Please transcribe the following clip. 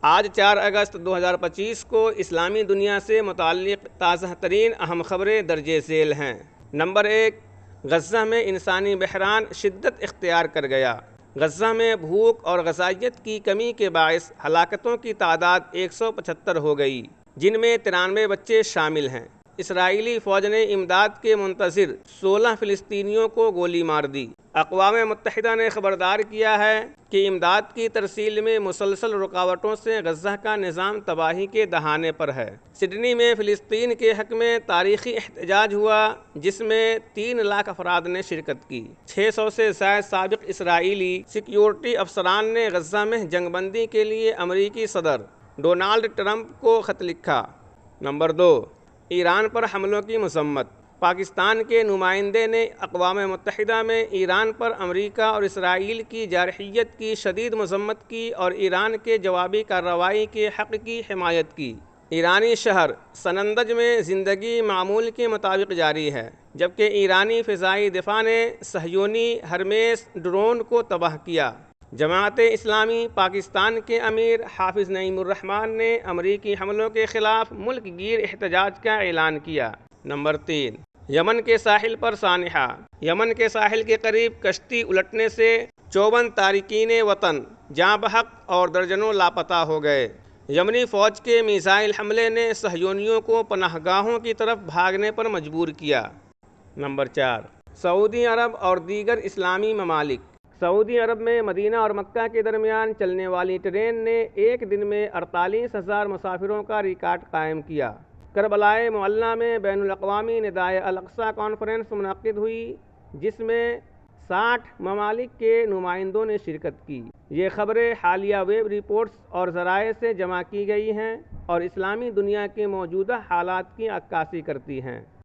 آج 4 اگست 2025 کو اسلامی دنیا سے متعلق تازہ ترین اہم خبریں درج ذیل ہیں۔ نمبر 1، غزہ میں انسانی بحران شدت اختیار کر گیا۔ غزہ میں بھوک اور غذائیت کی کمی کے باعث ہلاکتوں کی تعداد 175 ہو گئی، جن میں 93 بچے شامل ہیں۔ اسرائیلی فوج نے امداد کے منتظر 16 فلسطینیوں کو گولی مار دی۔ اقوام متحدہ نے خبردار کیا ہے کہ امداد کی ترسیل میں مسلسل رکاوٹوں سے غزہ کا نظام تباہی کے دہانے پر ہے۔ سڈنی میں فلسطین کے حق میں تاریخی احتجاج ہوا، جس میں 3 لاکھ افراد نے شرکت کی۔ 600 سے زائد سابق اسرائیلی سیکیورٹی افسران نے غزہ میں جنگ بندی کے لیے امریکی صدر ڈونالڈ ٹرمپ کو خط لکھا۔ نمبر 2، ایران پر حملوں کی مذمت۔ پاکستان کے نمائندے نے اقوام متحدہ میں ایران پر امریکہ اور اسرائیل کی جارحیت کی شدید مذمت کی اور ایران کے جوابی کارروائی کے حق کی حمایت کی۔ ایرانی شہر سنندج میں زندگی معمول کے مطابق جاری ہے، جبکہ ایرانی فضائی دفاع نے صہیونی ہرمیس ڈرون کو تباہ کیا۔ جماعت اسلامی پاکستان کے امیر حافظ نعیم الرحمن نے امریکی حملوں کے خلاف ملک گیر احتجاج کا اعلان کیا۔ نمبر 3، یمن کے ساحل پر سانحہ۔ یمن کے ساحل کے قریب کشتی الٹنے سے 54 تارکین وطن جاں بحق اور درجنوں لاپتہ ہو گئے۔ یمنی فوج کے میزائل حملے نے صہیونیوں کو پناہ گاہوں کی طرف بھاگنے پر مجبور کیا۔ نمبر 4، سعودی عرب اور دیگر اسلامی ممالک۔ سعودی عرب میں مدینہ اور مکہ کے درمیان چلنے والی ٹرین نے ایک دن میں 48,000 مسافروں کا ریکارڈ قائم کیا۔ کربلائے معلیٰ میں بین الاقوامی ندائے الاقصیٰ کانفرنس منعقد ہوئی، جس میں 60 ممالک کے نمائندوں نے شرکت کی۔ یہ خبریں حالیہ ویب رپورٹس اور ذرائع سے جمع کی گئی ہیں اور اسلامی دنیا کے موجودہ حالات کی عکاسی کرتی ہیں۔